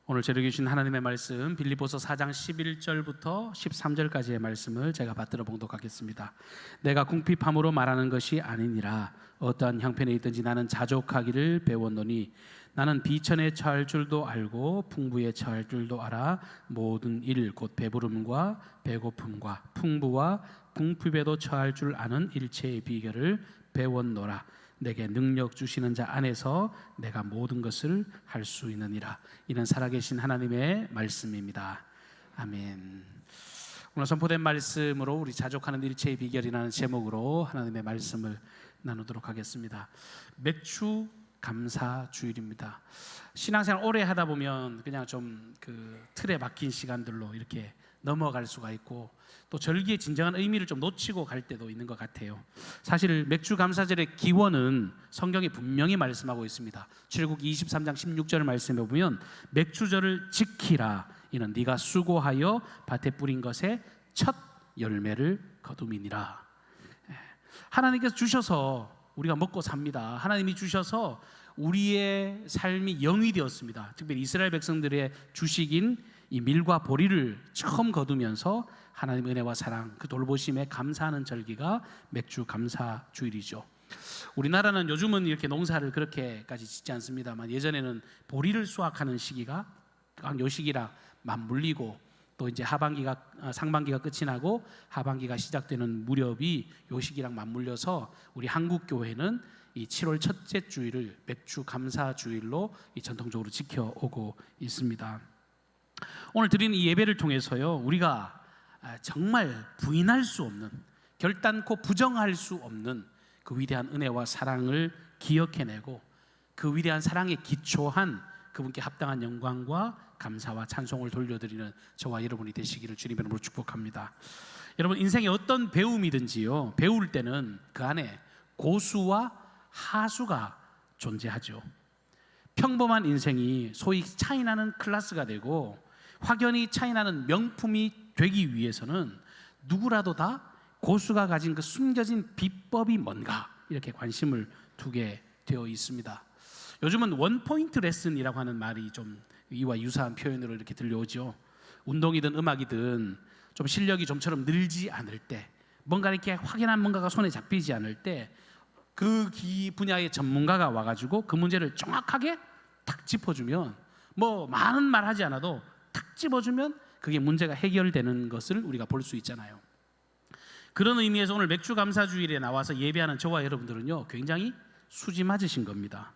오늘 저에게 주신 하나님의 말씀 빌립보서 4장 11절부터 13절까지의 말씀을 제가 받들어 봉독하겠습니다. 내가 궁핍함으로 말하는 것이 아니니라. 어떠한 형편에 있든지 나는 자족하기를 배웠노니 나는 비천에 처할 줄도 알고 풍부에 처할 줄도 알아. 모든 일 곧 배부름과 배고픔과 풍부와 궁핍에도 처할 줄 아는 일체의 비결을 배웠노라. 내게 능력 주시는 자 안에서 내가 모든 것을 할 수 있느니라. 이는 살아계신 하나님의 말씀입니다. 아멘. 오늘 선포된 말씀으로 우리 자족하는 일체의 비결이라는 제목으로 하나님의 말씀을 나누도록 하겠습니다. 맥주 감사 주일입니다. 신앙생활 오래 하다 보면 그냥 좀 그 틀에 박힌 시간들로 이렇게 넘어갈 수가 있고 또 절기의 진정한 의미를 좀 놓치고 갈 때도 있는 것 같아요. 사실 맥주 감사절의 기원은 성경이 분명히 말씀하고 있습니다. 출애굽기 23장 16절 말씀에 보면 맥주절을 지키라. 이는 네가 수고하여 밭에 뿌린 것의 첫 열매를 거둠이니라. 하나님께서 주셔서 우리가 먹고 삽니다. 하나님이 주셔서 우리의 삶이 영이 되었습니다. 특별히 이스라엘 백성들의 주식인 이 밀과 보리를 처음 거두면서 하나님의 은혜와 사랑, 그 돌보심에 감사하는 절기가 맥주 감사 주일이죠. 우리나라는 요즘은 이렇게 농사를 그렇게까지 짓지 않습니다만 예전에는 보리를 수확하는 시기가 요 시기랑 맞물리고 또 이제 상반기가 끝이 나고 하반기가 시작되는 무렵이 요 시기랑 맞물려서 우리 한국 교회는 이 7월 첫째 주일을 맥주 감사 주일로 전통적으로 지켜오고 있습니다. 오늘 드리는 이 예배를 통해서요, 우리가 정말 부인할 수 없는, 결단코 부정할 수 없는 그 위대한 은혜와 사랑을 기억해내고 그 위대한 사랑에 기초한 그분께 합당한 영광과 감사와 찬송을 돌려드리는 저와 여러분이 되시기를 주님의 이름으로 축복합니다. 여러분, 인생의 어떤 배움이든지요, 배울 때는 그 안에 고수와 하수가 존재하죠. 평범한 인생이 소위 차이나는 클래스가 되고 확연히 차이나는 명품이 되기 위해서는 누구라도 다 고수가 가진 그 숨겨진 비법이 뭔가 이렇게 관심을 두게 되어 있습니다. 요즘은 원포인트 레슨이라고 하는 말이 좀 이와 유사한 표현으로 이렇게 들려오죠. 운동이든 음악이든 좀 실력이 좀처럼 늘지 않을 때, 뭔가 이렇게 확연한 뭔가가 손에 잡히지 않을 때 그 분야의 전문가가 와가지고 그 문제를 정확하게 탁 짚어주면, 뭐 많은 말 하지 않아도 탁 집어주면 그게 문제가 해결되는 것을 우리가 볼 수 있잖아요. 그런 의미에서 오늘 맥주 감사 주일에 나와서 예배하는 저와 여러분들은요, 굉장히 수지 맞으신 겁니다.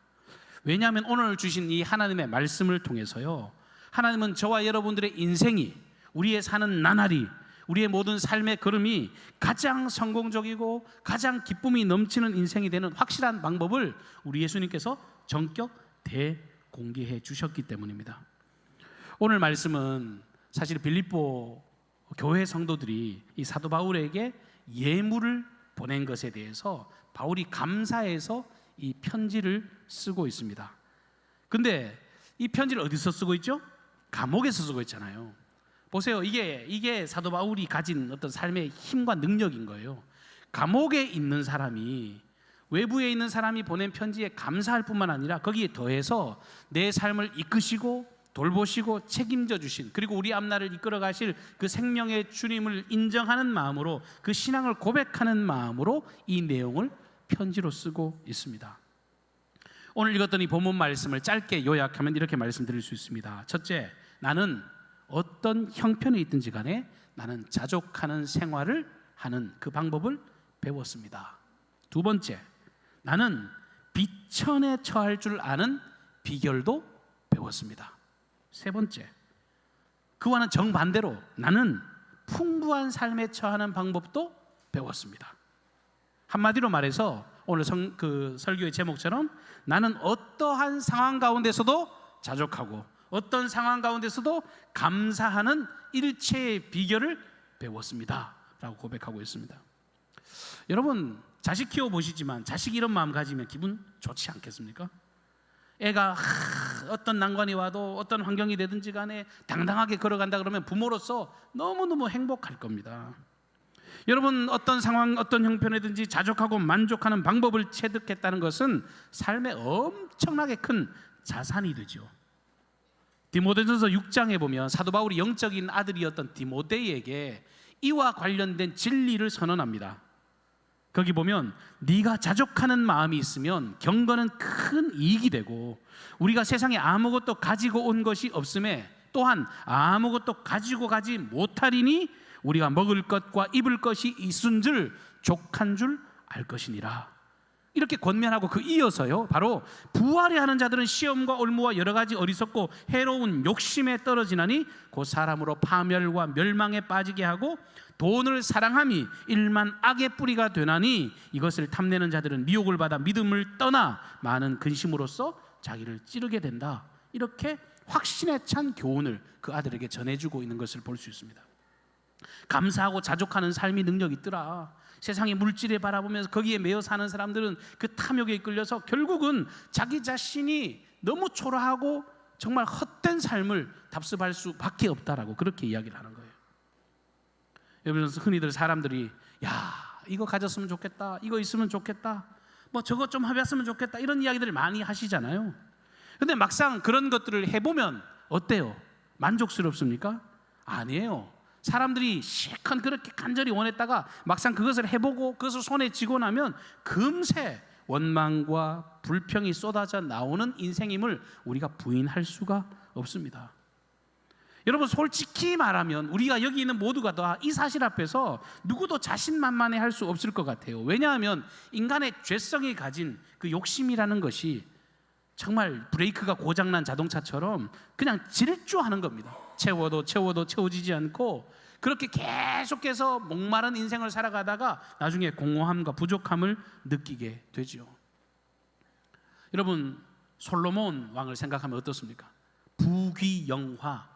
왜냐하면 오늘 주신 이 하나님의 말씀을 통해서요, 하나님은 저와 여러분들의 인생이, 우리의 사는 나날이, 우리의 모든 삶의 걸음이 가장 성공적이고 가장 기쁨이 넘치는 인생이 되는 확실한 방법을 우리 예수님께서 전격 대공개해 주셨기 때문입니다. 오늘 말씀은 사실 빌립보 교회 성도들이 이 사도 바울에게 예물을 보낸 것에 대해서 바울이 감사해서 이 편지를 쓰고 있습니다. 근데 이 편지를 어디서 쓰고 있죠? 감옥에서 쓰고 있잖아요. 보세요. 이게 사도 바울이 가진 어떤 삶의 힘과 능력인 거예요. 감옥에 있는 사람이, 외부에 있는 사람이 보낸 편지에 감사할 뿐만 아니라 거기에 더해서 내 삶을 이끄시고 돌보시고 책임져 주신, 그리고 우리 앞날을 이끌어 가실 그 생명의 주님을 인정하는 마음으로, 그 신앙을 고백하는 마음으로 이 내용을 편지로 쓰고 있습니다. 오늘 읽었던 이 본문 말씀을 짧게 요약하면 이렇게 말씀드릴 수 있습니다. 첫째, 나는 어떤 형편에 있든지 간에 나는 자족하는 생활을 하는 그 방법을 배웠습니다. 두 번째, 나는 비천에 처할 줄 아는 비결도 배웠습니다. 세 번째, 그와는 정반대로 나는 풍부한 삶에 처하는 방법도 배웠습니다. 한마디로 말해서 오늘 설교의 제목처럼 나는 어떠한 상황 가운데서도 자족하고 어떤 상황 가운데서도 감사하는 일체의 비결을 배웠습니다 라고 고백하고 있습니다. 여러분, 자식 키워보시지만 자식이 이런 마음 가지면 기분 좋지 않겠습니까? 애가 어떤 난관이 와도 어떤 환경이 되든지 간에 당당하게 걸어간다 그러면 부모로서 너무너무 행복할 겁니다. 여러분, 어떤 상황, 어떤 형편이든지 자족하고 만족하는 방법을 체득했다는 것은 삶에 엄청나게 큰 자산이 되죠. 디모데전서 6장에 보면 사도 바울이 영적인 아들이었던 디모데에게 이와 관련된 진리를 선언합니다. 거기 보면 네가 자족하는 마음이 있으면 경건은 큰 이익이 되고 우리가 세상에 아무것도 가지고 온 것이 없음에 또한 아무것도 가지고 가지 못하리니 우리가 먹을 것과 입을 것이 있은 줄 족한 줄 알 것이니라. 이렇게 권면하고 그 이어서요, 바로 부활해 하는 자들은 시험과 올무와 여러 가지 어리석고 해로운 욕심에 떨어지나니 그 사람으로 파멸과 멸망에 빠지게 하고 돈을 사랑함이 일만 악의 뿌리가 되나니 이것을 탐내는 자들은 미혹을 받아 믿음을 떠나 많은 근심으로써 자기를 찌르게 된다. 이렇게 확신에 찬 교훈을 그 아들에게 전해주고 있는 것을 볼 수 있습니다. 감사하고 자족하는 삶이 능력이 있더라. 세상의 물질에 바라보면서 거기에 매여 사는 사람들은 그 탐욕에 이끌려서 결국은 자기 자신이 너무 초라하고 정말 헛된 삶을 답습할 수밖에 없다라고 그렇게 이야기를 하는 거예요. 여러분, 흔히들 사람들이 야, 이거 가졌으면 좋겠다, 이거 있으면 좋겠다, 뭐 저것 좀 해봤으면 좋겠다, 이런 이야기들을 많이 하시잖아요. 근데 막상 그런 것들을 해보면 어때요? 만족스럽습니까? 아니에요. 사람들이 실컷 그렇게 간절히 원했다가 막상 그것을 해보고 그것을 손에 쥐고 나면 금세 원망과 불평이 쏟아져 나오는 인생임을 우리가 부인할 수가 없습니다. 여러분, 솔직히 말하면 우리가 여기 있는 모두가 다 이 사실 앞에서 누구도 자신만만해 할 수 없을 것 같아요. 왜냐하면 인간의 죄성이 가진 그 욕심이라는 것이 정말 브레이크가 고장난 자동차처럼 그냥 질주하는 겁니다. 채워도 채워지지 않고 그렇게 계속해서 목마른 인생을 살아가다가 나중에 공허함과 부족함을 느끼게 되죠. 여러분, 솔로몬 왕을 생각하면 어떻습니까? 부귀영화,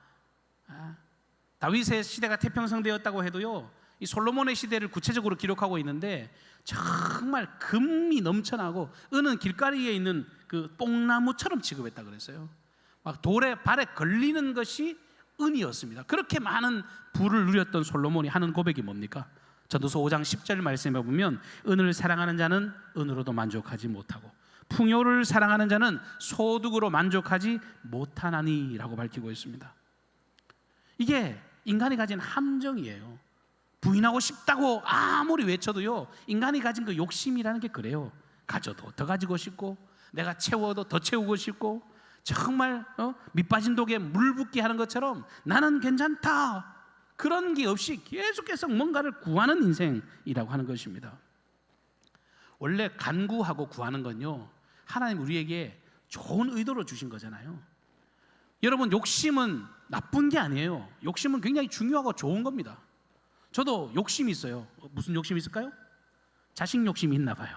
다윗의 시대가 태평성되었다고 해도요, 이 솔로몬의 시대를 구체적으로 기록하고 있는데 정말 금이 넘쳐나고 은은 길가리에 있는 그 뽕나무처럼 취급했다 그랬어요. 막 돌에 발에 걸리는 것이 은이었습니다. 그렇게 많은 부를 누렸던 솔로몬이 하는 고백이 뭡니까? 전도서 5장 10절 말씀에 보면 은을 사랑하는 자는 은으로도 만족하지 못하고 풍요를 사랑하는 자는 소득으로 만족하지 못하나니 라고 밝히고 있습니다. 이게 인간이 가진 함정이에요. 부인하고 싶다고 아무리 외쳐도요, 인간이 가진 그 욕심이라는 게 그래요. 가져도 더 가지고 싶고 내가 채워도 더 채우고 싶고 정말 밑빠진 독에 물 붓게 하는 것처럼 나는 괜찮다, 그런 게 없이 계속해서 뭔가를 구하는 인생이라고 하는 것입니다. 원래 간구하고 구하는 건요, 하나님 우리에게 좋은 의도로 주신 거잖아요. 여러분, 욕심은 나쁜 게 아니에요. 욕심은 굉장히 중요하고 좋은 겁니다. 저도 욕심이 있어요. 무슨 욕심이 있을까요? 자식 욕심이 있나 봐요.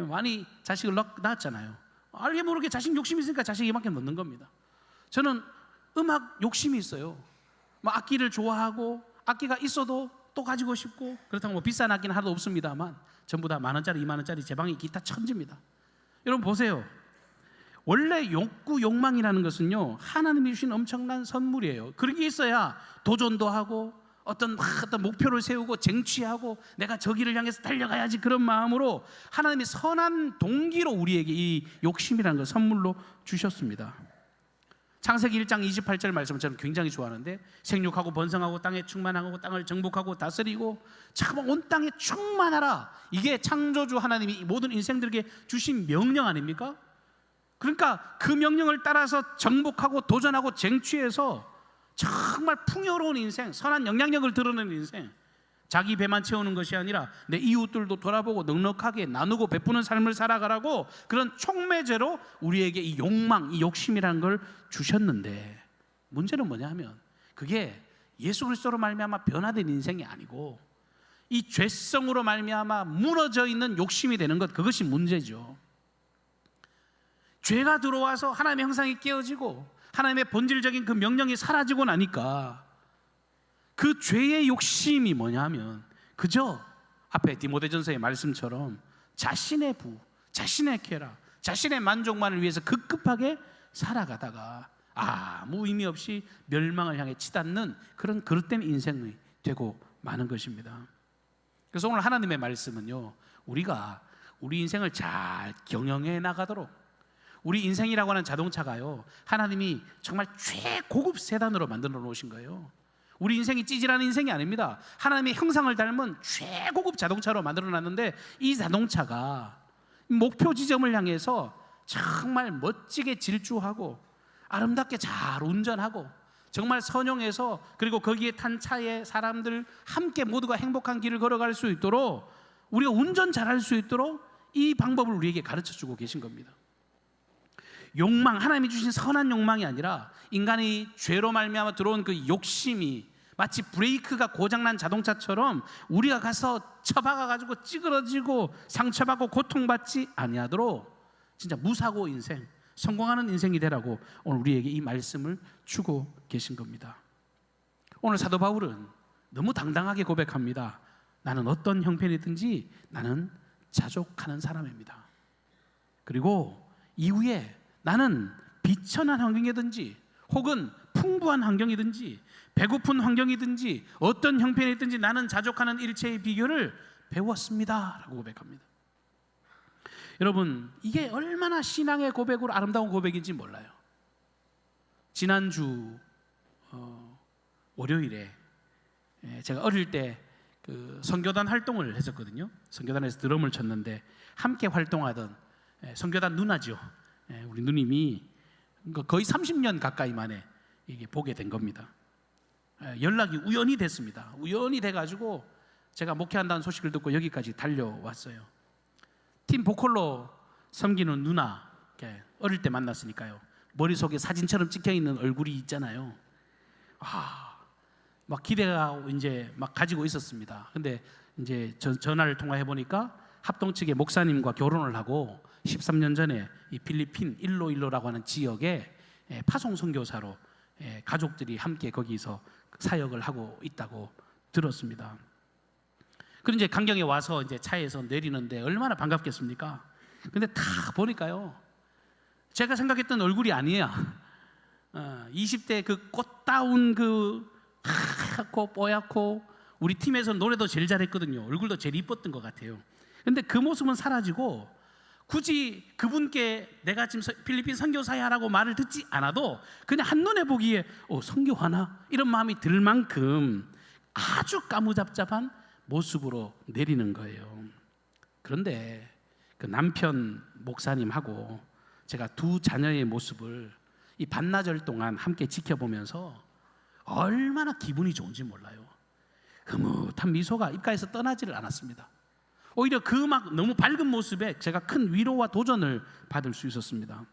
많이 자식을 낳았잖아요. 알게 모르게 자식 욕심이 있으니까 자식 이만큼 넣는 겁니다. 저는 음악 욕심이 있어요. 뭐 악기를 좋아하고 악기가 있어도 또 가지고 싶고, 그렇다고 뭐 비싼 악기는 하나도 없습니다만 전부 다 10,000원짜리 20,000원짜리 제 방에 기타 천지입니다. 여러분 보세요. 원래 욕구, 욕망이라는 것은요, 하나님이 주신 엄청난 선물이에요. 그런 게 있어야 도전도 하고 어떤 목표를 세우고 쟁취하고 내가 저 길을 향해서 달려가야지, 그런 마음으로 하나님이 선한 동기로 우리에게 이 욕심이라는 걸 선물로 주셨습니다. 창세기 1장 28절 말씀을 저는 굉장히 좋아하는데, 생육하고 번성하고 땅에 충만하고 땅을 정복하고 다스리고 참 온 땅에 충만하라, 이게 창조주 하나님이 모든 인생들에게 주신 명령 아닙니까? 그러니까 그 명령을 따라서 정복하고 도전하고 쟁취해서 정말 풍요로운 인생, 선한 영향력을 드러내는 인생, 자기 배만 채우는 것이 아니라 내 이웃들도 돌아보고 넉넉하게 나누고 베푸는 삶을 살아가라고 그런 촉매제로 우리에게 이 욕망, 이 욕심이라는 걸 주셨는데, 문제는 뭐냐 하면 그게 예수 그리스도로 말미암아 변화된 인생이 아니고 이 죄성으로 말미암아 무너져 있는 욕심이 되는 것, 그것이 문제죠. 죄가 들어와서 하나님의 형상이 깨어지고 하나님의 본질적인 그 명령이 사라지고 나니까 그 죄의 욕심이 뭐냐면 그저 앞에 디모데전서의 말씀처럼 자신의 부, 자신의 쾌락, 자신의 만족만을 위해서 급급하게 살아가다가 아무 의미 없이 멸망을 향해 치닫는 그런 그릇된 인생이 되고 마는 것입니다. 그래서 오늘 하나님의 말씀은요, 우리가 우리 인생을 잘 경영해 나가도록, 우리 인생이라고 하는 자동차가요, 하나님이 정말 최고급 세단으로 만들어 놓으신 거예요. 우리 인생이 찌질한 인생이 아닙니다. 하나님의 형상을 닮은 최고급 자동차로 만들어 놨는데, 이 자동차가 목표 지점을 향해서 정말 멋지게 질주하고 아름답게 잘 운전하고 정말 선용해서, 그리고 거기에 탄 차에 사람들 함께 모두가 행복한 길을 걸어갈 수 있도록, 우리가 운전 잘할 수 있도록 이 방법을 우리에게 가르쳐주고 계신 겁니다. 욕망, 하나님이 주신 선한 욕망이 아니라 인간이 죄로 말미암아 들어온 그 욕심이 마치 브레이크가 고장난 자동차처럼 우리가 가서 쳐박아가지고 찌그러지고 상처받고 고통받지 아니하도록 진짜 무사고 인생, 성공하는 인생이 되라고 오늘 우리에게 이 말씀을 주고 계신 겁니다. 오늘 사도 바울은 너무 당당하게 고백합니다. 나는 어떤 형편이든지 나는 자족하는 사람입니다. 그리고 이후에 나는 비천한 환경이든지 혹은 풍부한 환경이든지 배고픈 환경이든지 어떤 형편이든지 나는 자족하는 일체의 비결을 배웠습니다 라고 고백합니다. 여러분, 이게 얼마나 신앙의 고백으로 아름다운 고백인지 몰라요. 지난주 월요일에 제가 어릴 때 그 선교단 활동을 했었거든요. 선교단에서 드럼을 쳤는데 함께 활동하던 선교단 누나죠. 우리 누님이 거의 30년 가까이 만에 이게 보게 된 겁니다. 연락이 우연히 됐습니다. 우연히 돼가지고 제가 목회한다는 소식을 듣고 여기까지 달려왔어요. 팀 보컬로 섬기는 누나, 어릴 때 만났으니까요. 머릿속에 사진처럼 찍혀있는 얼굴이 있잖아요. 막 기대가 이제 막 가지고 있었습니다. 근데 이제 전화를 통화해 보니까 합동 측의 목사님과 결혼을 하고 13년 전에 이 필리핀 일로일로라고 하는 지역에 파송 선교사로 가족들이 함께 거기서 사역을 하고 있다고 들었습니다. 그리고 이제 강경에 와서 이제 차에서 내리는데 얼마나 반갑겠습니까? 근데 다 보니까요, 제가 생각했던 얼굴이 아니에요. 20대 그 꽃다운 그 하얗고 뽀얗고, 우리 팀에서 노래도 제일 잘했거든요. 얼굴도 제일 이뻤던 것 같아요. 근데 그 모습은 사라지고 굳이 그분께 내가 지금 필리핀 선교사야 라고 말을 듣지 않아도 그냥 한눈에 보기에 선교하나? 이런 마음이 들 만큼 아주 까무잡잡한 모습으로 내리는 거예요. 그런데 그 남편 목사님하고 제가 두 자녀의 모습을 이 반나절 동안 함께 지켜보면서 얼마나 기분이 좋은지 몰라요. 흐뭇한 미소가 입가에서 떠나지를 않았습니다. 오히려 그 막 너무 밝은 모습에 제가 큰 위로와 도전을 받을 수 있었습니다.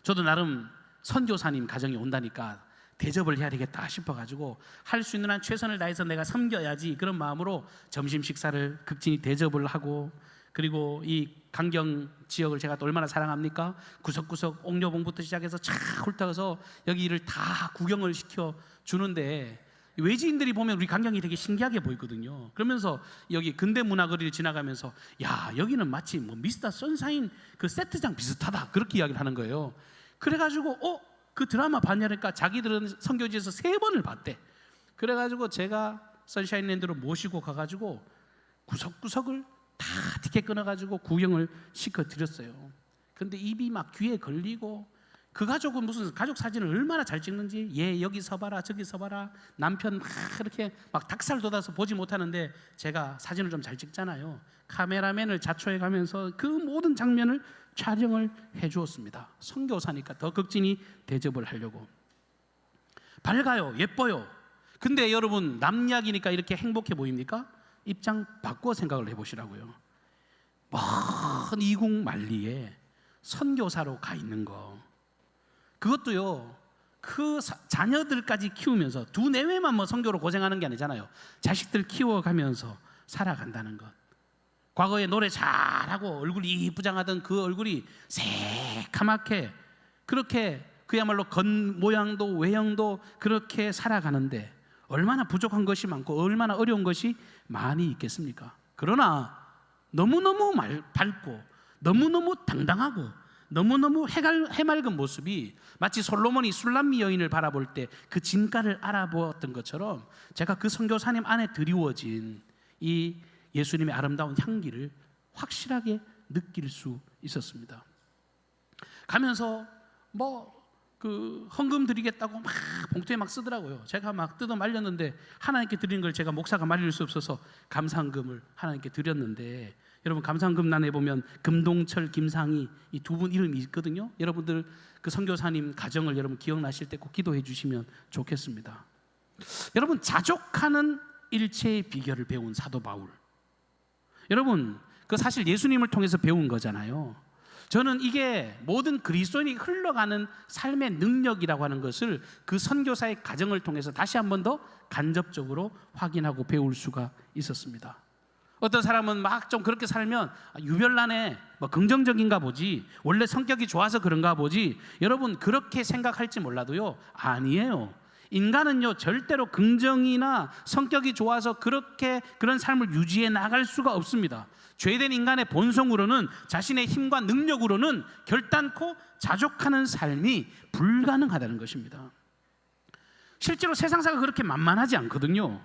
저도 나름 선교사님 가정에 온다니까 대접을 해야 되겠다 싶어가지고 할 수 있는 한 최선을 다해서 내가 섬겨야지, 그런 마음으로 점심 식사를 극진히 대접을 하고, 그리고 이 강경 지역을 제가 또 얼마나 사랑합니까? 구석구석 옥녀봉부터 시작해서 차 훑어서 여기를 다 구경을 시켜주는데, 외지인들이 보면 우리 강경이 되게 신기하게 보이거든요. 그러면서 여기 근대문화거리를 지나가면서 야, 여기는 마치 뭐 미스터 선샤인 그 세트장 비슷하다, 그렇게 이야기를 하는 거예요. 그래가지고 그 드라마 봤냐니까 자기들은 선교지에서 3번을 봤대. 그래가지고 제가 선샤인랜드로 모시고 가가지고 구석구석을 다 티켓 끊어가지고 구경을 시켜드렸어요. 근데 입이 막 귀에 걸리고, 그 가족은 무슨 가족 사진을 얼마나 잘 찍는지, 여기 서봐라 저기 서봐라, 남편 막 이렇게 막 닭살 돋아서 보지 못하는데 제가 사진을 좀 잘 찍잖아요. 카메라맨을 자초해 가면서 그 모든 장면을 촬영을 해주었습니다. 선교사니까 더 극진히 대접을 하려고. 밝아요, 예뻐요. 근데 여러분, 남 이야기니까 이렇게 행복해 보입니까? 입장 바꿔 생각을 해보시라고요. 먼 이국 만리에 선교사로 가 있는 거, 그것도요, 그 자녀들까지 키우면서 두 내외만 뭐 선교로 고생하는 게 아니잖아요. 자식들 키워가면서 살아간다는 것. 과거에 노래 잘하고 얼굴이 이쁘장하던 그 얼굴이 새카맣게 그렇게 그야말로 겉모양도 외형도 그렇게 살아가는데 얼마나 부족한 것이 많고 얼마나 어려운 것이 많이 있겠습니까? 그러나 너무너무 밝고 너무너무 당당하고 너무너무 해맑은 모습이 마치 솔로몬이 술람미 여인을 바라볼 때 그 진가를 알아보았던 것처럼 제가 그 선교사님 안에 드리워진 이 예수님의 아름다운 향기를 확실하게 느낄 수 있었습니다. 가면서 헌금 드리겠다고 막 봉투에 막 쓰더라고요. 제가 막 뜯어 말렸는데 하나님께 드리는 걸 제가 목사가 말릴 수 없어서 감사헌금을 하나님께 드렸는데, 여러분 감사헌금란에 보면 금동철, 김상희 이 두 분 이름이 있거든요. 여러분들 그 선교사님 가정을 여러분 기억나실 때 꼭 기도해 주시면 좋겠습니다. 여러분, 자족하는 일체의 비결을 배운 사도 바울, 여러분 그 사실 예수님을 통해서 배운 거잖아요. 저는 이게 모든 그리스도인이 흘러가는 삶의 능력이라고 하는 것을 그 선교사의 가정을 통해서 다시 한 번 더 간접적으로 확인하고 배울 수가 있었습니다. 어떤 사람은 막 좀 그렇게 살면 유별나네, 긍정적인가 보지, 원래 성격이 좋아서 그런가 보지, 여러분 그렇게 생각할지 몰라도요, 아니에요. 인간은요 절대로 긍정이나 성격이 좋아서 그런 삶을 유지해 나갈 수가 없습니다. 죄된 인간의 본성으로는, 자신의 힘과 능력으로는 결단코 자족하는 삶이 불가능하다는 것입니다. 실제로 세상사가 그렇게 만만하지 않거든요.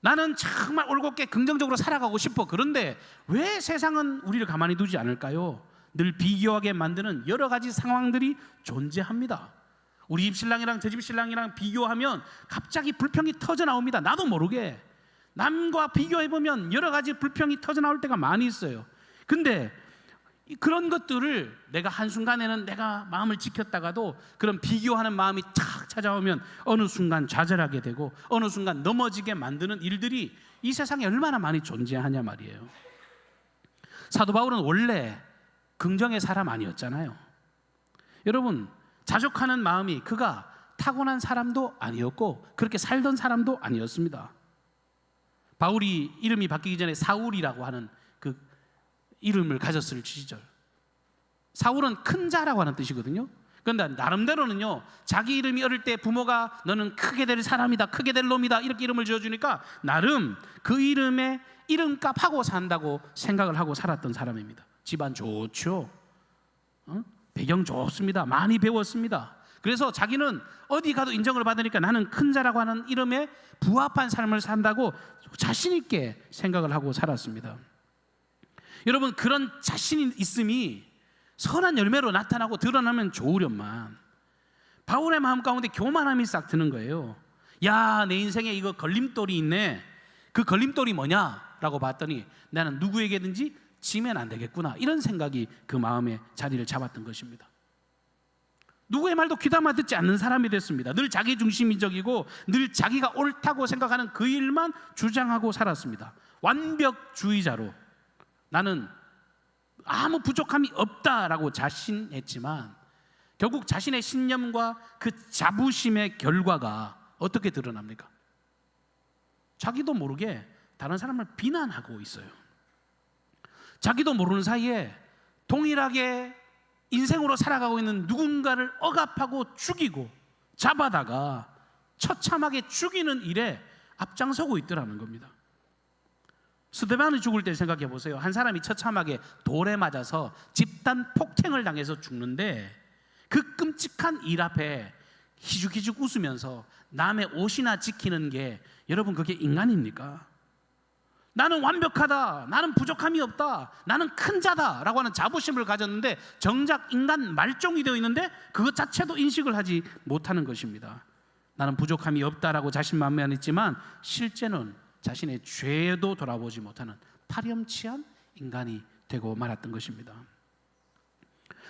나는 정말 올곧게 긍정적으로 살아가고 싶어. 그런데 왜 세상은 우리를 가만히 두지 않을까요? 늘 비교하게 만드는 여러 가지 상황들이 존재합니다. 우리 집 신랑이랑 저 집 신랑이랑 비교하면 갑자기 불평이 터져 나옵니다. 나도 모르게 남과 비교해보면 여러 가지 불평이 터져 나올 때가 많이 있어요. 근데 그런 것들을 내가 한순간에는 내가 마음을 지켰다가도 그런 비교하는 마음이 탁 찾아오면 어느 순간 좌절하게 되고 어느 순간 넘어지게 만드는 일들이 이 세상에 얼마나 많이 존재하냐 말이에요. 사도 바울은 원래 긍정의 사람 아니었잖아요. 여러분, 자족하는 마음이 그가 타고난 사람도 아니었고 그렇게 살던 사람도 아니었습니다. 바울이 이름이 바뀌기 전에 사울이라고 하는 그 이름을 가졌을 시절, 사울은 큰 자라고 하는 뜻이거든요. 그런데 나름대로는요, 자기 이름이 어릴 때 부모가 너는 크게 될 사람이다, 크게 될 놈이다 이렇게 이름을 지어주니까 나름 그 이름에 이름값 하고 산다고 생각을 하고 살았던 사람입니다. 집안 좋죠, 배경 좋습니다, 많이 배웠습니다. 그래서 자기는 어디 가도 인정을 받으니까 나는 큰 자라고 하는 이름에 부합한 삶을 산다고 자신 있게 생각을 하고 살았습니다. 여러분, 그런 자신 있음이 선한 열매로 나타나고 드러나면 좋으련만 바울의 마음 가운데 교만함이 싹 드는 거예요. 야, 내 인생에 이거 걸림돌이 있네. 그 걸림돌이 뭐냐라고 봤더니 나는 누구에게든지 지면 안 되겠구나, 이런 생각이 그 마음에 자리를 잡았던 것입니다. 누구의 말도 귀담아 듣지 않는 사람이 됐습니다. 늘 자기중심적이고 늘 자기가 옳다고 생각하는 그 일만 주장하고 살았습니다. 완벽주의자로 나는 아무 부족함이 없다라고 자신했지만 결국 자신의 신념과 그 자부심의 결과가 어떻게 드러납니까? 자기도 모르게 다른 사람을 비난하고 있어요. 자기도 모르는 사이에 동일하게 인생으로 살아가고 있는 누군가를 억압하고 죽이고 잡아다가 처참하게 죽이는 일에 앞장서고 있더라는 겁니다. 스데반이 죽을 때 생각해 보세요. 한 사람이 처참하게 돌에 맞아서 집단 폭행을 당해서 죽는데 그 끔찍한 일 앞에 희죽희죽 웃으면서 남의 옷이나 지키는 게, 여러분 그게 인간입니까? 나는 완벽하다, 나는 부족함이 없다, 나는 큰 자다 라고 하는 자부심을 가졌는데 정작 인간 말종이 되어 있는데 그것 자체도 인식을 하지 못하는 것입니다. 나는 부족함이 없다라고 자신만만 했지만 실제는 자신의 죄도 돌아보지 못하는 파렴치한 인간이 되고 말았던 것입니다.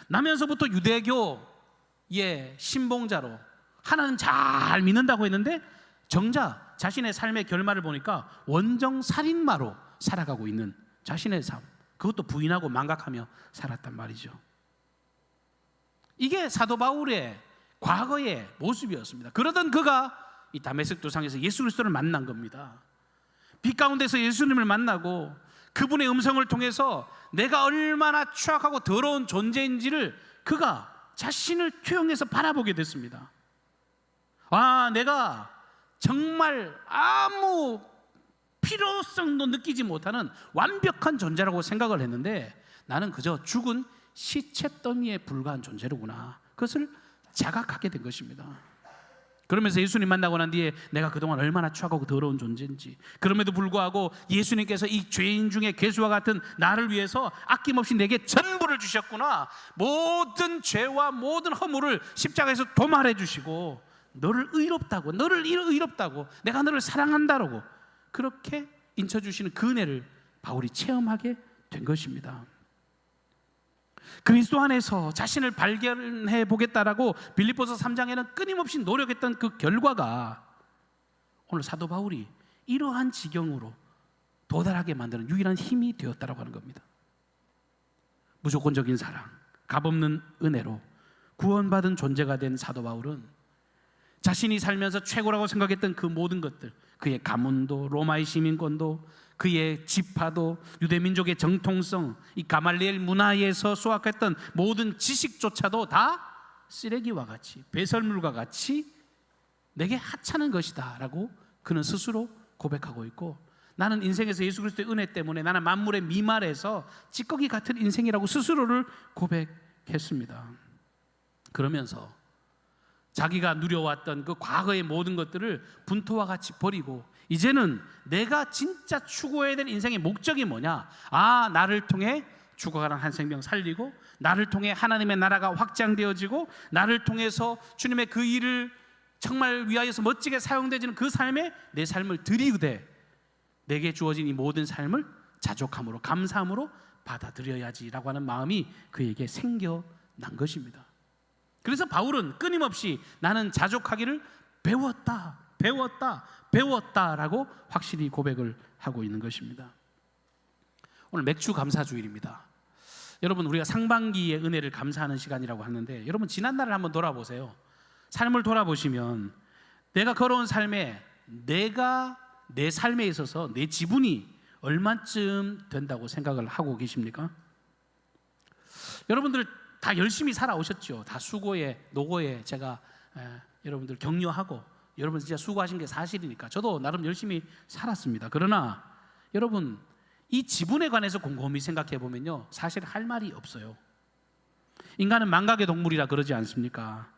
나면서부터 유대교의 신봉자로 하나는 잘 믿는다고 했는데 정작 자신의 삶의 결말을 보니까 원정살인마로 살아가고 있는 자신의 삶, 그것도 부인하고 망각하며 살았단 말이죠. 이게 사도 바울의 과거의 모습이었습니다. 그러던 그가 이 다메섹 도상에서 예수 그리스도를 만난 겁니다. 빛 가운데서 예수님을 만나고 그분의 음성을 통해서 내가 얼마나 추악하고 더러운 존재인지를 그가 자신을 투영해서 바라보게 됐습니다. 아, 내가 정말 아무 필요성도 느끼지 못하는 완벽한 존재라고 생각을 했는데 나는 그저 죽은 시체 더미에 불과한 존재로구나, 그것을 자각하게 된 것입니다. 그러면서 예수님 만나고 난 뒤에 내가 그동안 얼마나 추하고 더러운 존재인지, 그럼에도 불구하고 예수님께서 이 죄인 중에 괴수와 같은 나를 위해서 아낌없이 내게 전부를 주셨구나, 모든 죄와 모든 허물을 십자가에서 도말해 주시고 너를 의롭다고, 너를 의롭다고, 내가 너를 사랑한다라고 그렇게 인쳐주시는 그 은혜를 바울이 체험하게 된 것입니다. 그리스도 안에서 자신을 발견해 보겠다라고 빌립보서 3장에는 끊임없이 노력했던 그 결과가 오늘 사도 바울이 이러한 지경으로 도달하게 만드는 유일한 힘이 되었다라고 하는 겁니다. 무조건적인 사랑, 값없는 은혜로 구원받은 존재가 된 사도 바울은 자신이 살면서 최고라고 생각했던 그 모든 것들, 그의 가문도, 로마의 시민권도, 그의 지파도, 유대민족의 정통성, 이 가말리엘 문화에서 수확했던 모든 지식조차도 다 쓰레기와 같이, 배설물과 같이 내게 하찮은 것이다 라고 그는 스스로 고백하고 있고, 나는 인생에서 예수 그리스도의 은혜 때문에 나는 만물의 미말에서 찌꺼기 같은 인생이라고 스스로를 고백했습니다. 그러면서 자기가 누려왔던 그 과거의 모든 것들을 분토와 같이 버리고 이제는 내가 진짜 추구해야 될 인생의 목적이 뭐냐, 나를 통해 죽어가는 한 생명 살리고, 나를 통해 하나님의 나라가 확장되어지고, 나를 통해서 주님의 그 일을 정말 위하여서 멋지게 사용되지는 그 삶에 내 삶을 드리우되 내게 주어진 이 모든 삶을 자족함으로, 감사함으로 받아들여야지라고 하는 마음이 그에게 생겨난 것입니다. 그래서 바울은 끊임없이 나는 자족하기를 배웠다라고 확실히 고백을 하고 있는 것입니다. 오늘 맥주 감사 주일입니다. 여러분, 우리가 상반기의 은혜를 감사하는 시간이라고 하는데, 여러분 지난 날을 한번 돌아보세요. 삶을 돌아보시면 내가 걸어온 삶에 내가 내 삶에 있어서 내 지분이 얼마쯤 된다고 생각을 하고 계십니까? 여러분들 다 열심히 살아오셨죠. 다 수고에 노고에 제가 여러분들 격려하고, 여러분 진짜 수고하신 게 사실이니까 저도 나름 열심히 살았습니다. 그러나 여러분, 이 지분에 관해서 곰곰이 생각해 보면요, 사실 할 말이 없어요. 인간은 망각의 동물이라 그러지 않습니까?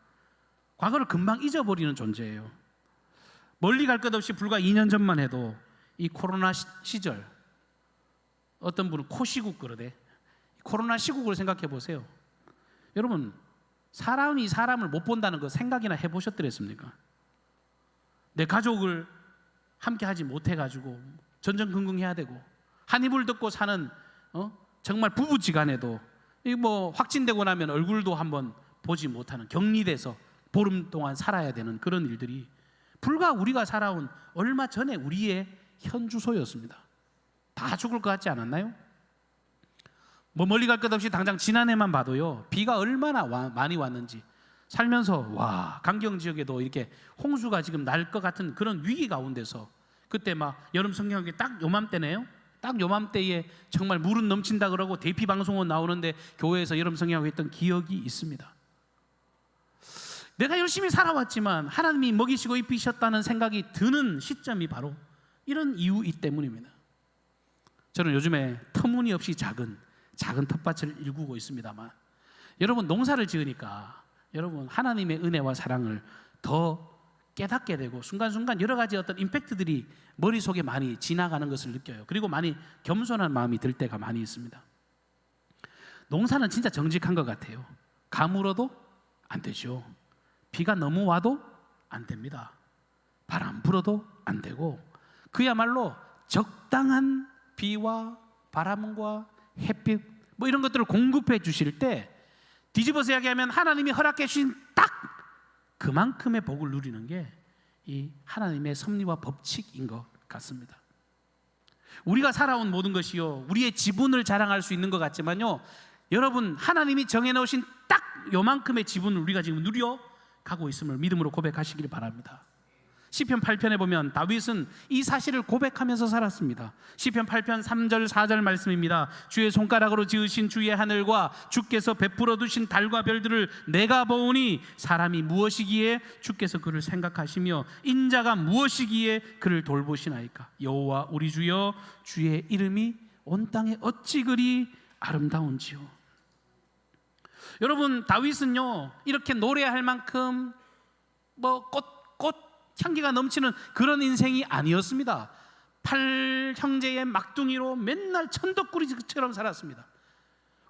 과거를 금방 잊어버리는 존재예요. 멀리 갈 것 없이 불과 2년 전만 해도 이 코로나 시절, 어떤 분은 코시국 그러대. 코로나 시국을 생각해 보세요. 여러분, 사람이 사람을 못 본다는 거 생각이나 해보셨더랬습니까? 내 가족을 함께 하지 못해가지고 전전긍긍해야 되고, 한 이불 덮고 사는 정말 부부지간에도 확진되고 나면 얼굴도 한번 보지 못하는, 격리돼서 보름 동안 살아야 되는 그런 일들이 불과 우리가 살아온 얼마 전에 우리의 현주소였습니다. 다 죽을 것 같지 않았나요? 멀리 갈 것 없이 당장 지난해만 봐도요, 비가 얼마나 많이 왔는지, 살면서 강경 지역에도 이렇게 홍수가 지금 날 것 같은 그런 위기 가운데서, 그때 여름 성경학교 딱 요맘때네요. 딱 요맘때에 정말 물은 넘친다 그러고 대피 방송은 나오는데 교회에서 여름 성경학교 했던 기억이 있습니다. 내가 열심히 살아왔지만 하나님이 먹이시고 입히셨다는 생각이 드는 시점이 바로 이런 이유이 때문입니다. 저는 요즘에 터무니없이 작은 텃밭을 일구고 있습니다만, 여러분 농사를 지으니까 여러분 하나님의 은혜와 사랑을 더 깨닫게 되고, 순간순간 여러 가지 어떤 임팩트들이 머릿속에 많이 지나가는 것을 느껴요. 그리고 많이 겸손한 마음이 들 때가 많이 있습니다. 농사는 진짜 정직한 것 같아요. 가물어도 안 되죠. 비가 너무 와도 안 됩니다. 바람 불어도 안 되고, 그야말로 적당한 비와 바람과 햇빛 이런 것들을 공급해 주실 때, 뒤집어서 이야기하면 하나님이 허락해 주신 딱 그만큼의 복을 누리는 게 이 하나님의 섭리와 법칙인 것 같습니다. 우리가 살아온 모든 것이요, 우리의 지분을 자랑할 수 있는 것 같지만요, 여러분 하나님이 정해놓으신 딱 요만큼의 지분을 우리가 지금 누려가고 있음을 믿음으로 고백하시길 바랍니다. 시편 8편에 보면 다윗은 이 사실을 고백하면서 살았습니다. 시편 8편 3절 4절 말씀입니다. 주의 손가락으로 지으신 주의 하늘과 주께서 베풀어 두신 달과 별들을 내가 보오니, 사람이 무엇이기에 주께서 그를 생각하시며 인자가 무엇이기에 그를 돌보시나이까. 여호와 우리 주여, 주의 이름이 온 땅에 어찌 그리 아름다운지요. 여러분, 다윗은요 이렇게 노래할 만큼 꽃 향기가 넘치는 그런 인생이 아니었습니다. 8형제의 막둥이로 맨날 천덕꾸리처럼 살았습니다.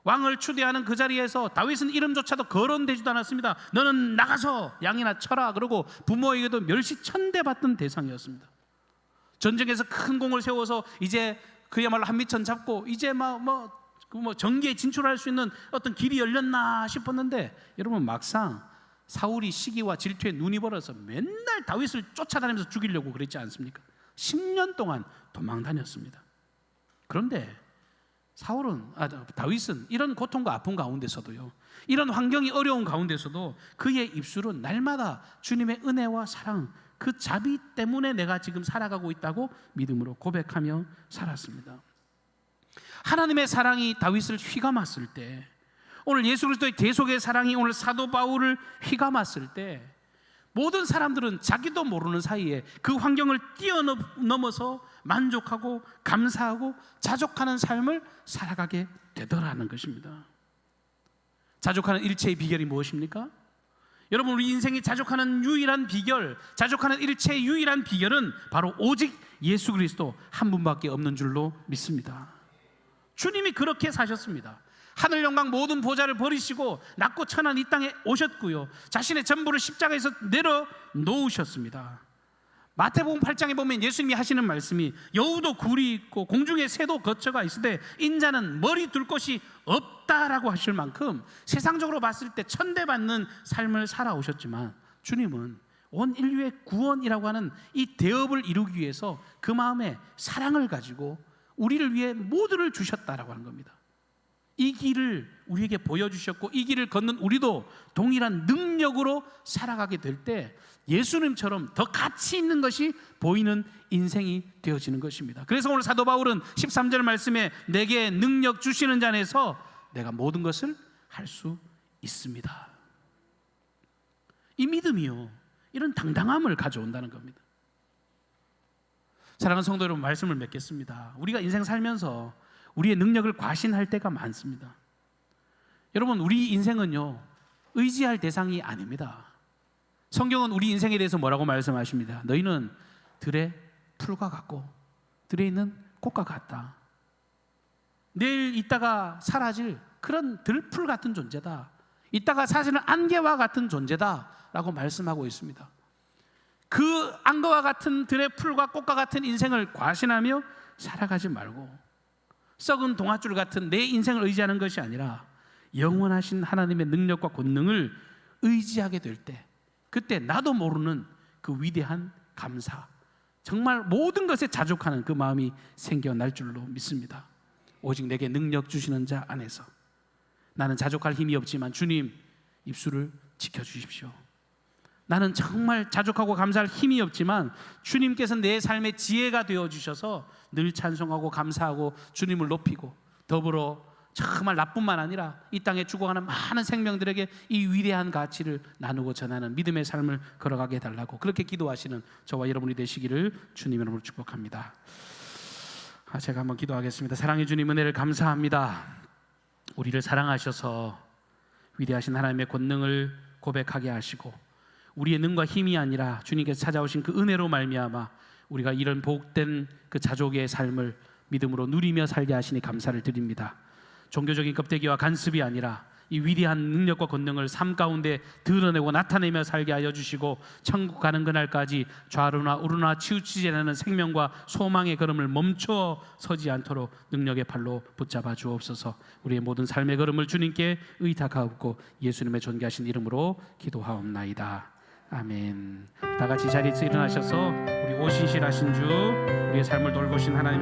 왕을 추대하는 그 자리에서 다윗은 이름조차도 거론되지도 않았습니다. 너는 나가서 양이나 쳐라 그러고 부모에게도 멸시천대받던 대상이었습니다. 전쟁에서 큰 공을 세워서 이제 그야말로 한미천 잡고 이제 정계에 진출할 수 있는 어떤 길이 열렸나 싶었는데, 여러분 막상 사울이 시기와 질투에 눈이 벌어서 맨날 다윗을 쫓아다니면서 죽이려고 그랬지 않습니까? 10년 동안 도망 다녔습니다. 그런데 다윗은 이런 고통과 아픔 가운데서도요, 이런 환경이 어려운 가운데서도 그의 입술은 날마다 주님의 은혜와 사랑, 그 자비 때문에 내가 지금 살아가고 있다고 믿음으로 고백하며 살았습니다. 하나님의 사랑이 다윗을 휘감았을 때, 오늘 예수 그리스도의 대속의 사랑이 오늘 사도 바울을 휘감았을 때, 모든 사람들은 자기도 모르는 사이에 그 환경을 뛰어넘어서 만족하고 감사하고 자족하는 삶을 살아가게 되더라는 것입니다. 자족하는 일체의 비결이 무엇입니까? 여러분, 우리 인생이 자족하는 유일한 비결, 자족하는 일체의 유일한 비결은 바로 오직 예수 그리스도 한 분밖에 없는 줄로 믿습니다. 주님이 그렇게 사셨습니다. 하늘 영광 모든 보좌를 버리시고 낮고 천한 이 땅에 오셨고요, 자신의 전부를 십자가에서 내려놓으셨습니다. 마태복음 8장에 보면 예수님이 하시는 말씀이 여우도 굴이 있고 공중에 새도 거처가 있으되 인자는 머리 둘 곳이 없다라고 하실 만큼 세상적으로 봤을 때 천대받는 삶을 살아오셨지만, 주님은 온 인류의 구원이라고 하는 이 대업을 이루기 위해서 그 마음에 사랑을 가지고 우리를 위해 모두를 주셨다라고 하는 겁니다. 이 길을 우리에게 보여주셨고, 이 길을 걷는 우리도 동일한 능력으로 살아가게 될 때 예수님처럼 더 가치 있는 것이 보이는 인생이 되어지는 것입니다. 그래서 오늘 사도 바울은 13절 말씀에 내게 능력 주시는 자 안에서 내가 모든 것을 할 수 있습니다. 이 믿음이요, 이런 당당함을 가져온다는 겁니다. 사랑하는 성도 여러분, 말씀을 맺겠습니다. 우리가 인생 살면서 우리의 능력을 과신할 때가 많습니다. 여러분, 우리 인생은요, 의지할 대상이 아닙니다. 성경은 우리 인생에 대해서 뭐라고 말씀하십니다. 너희는 들의 풀과 같고 들에 있는 꽃과 같다. 내일 있다가 사라질 그런 들풀 같은 존재다. 있다가 사실은 안개와 같은 존재다 라고 말씀하고 있습니다. 그 안개와 같은 들의 풀과 꽃과 같은 인생을 과신하며 살아가지 말고, 썩은 동아줄 같은 내 인생을 의지하는 것이 아니라 영원하신 하나님의 능력과 권능을 의지하게 될 때, 그때 나도 모르는 그 위대한 감사, 정말 모든 것에 자족하는 그 마음이 생겨날 줄로 믿습니다. 오직 내게 능력 주시는 자 안에서 나는 자족할 힘이 없지만 주님 입술을 지켜주십시오. 나는 정말 자족하고 감사할 힘이 없지만 주님께서 내 삶의 지혜가 되어주셔서 늘 찬송하고 감사하고 주님을 높이고, 더불어 정말 나뿐만 아니라 이 땅에 죽어가는 많은 생명들에게 이 위대한 가치를 나누고 전하는 믿음의 삶을 걸어가게 해달라고 그렇게 기도하시는 저와 여러분이 되시기를 주님의 이름으로 축복합니다. 제가 한번 기도하겠습니다. 사랑의 주님, 은혜를 감사합니다. 우리를 사랑하셔서 위대하신 하나님의 권능을 고백하게 하시고, 우리의 능과 힘이 아니라 주님께서 찾아오신 그 은혜로 말미암아 우리가 이런 복된 그 자족의 삶을 믿음으로 누리며 살게 하시니 감사를 드립니다. 종교적인 껍데기와 간섭이 아니라 이 위대한 능력과 권능을 삶 가운데 드러내고 나타내며 살게 하여 주시고, 천국 가는 그날까지 좌로나 우로나 치우치지 않는 생명과 소망의 걸음을 멈춰 서지 않도록 능력의 팔로 붙잡아 주옵소서. 우리의 모든 삶의 걸음을 주님께 의탁하옵고 예수님의 존귀하신 이름으로 기도하옵나이다. 아멘. 다 같이 자리에서 일어나셔서 우리 오신실하신 주, 우리의 삶을 돌보신 하나님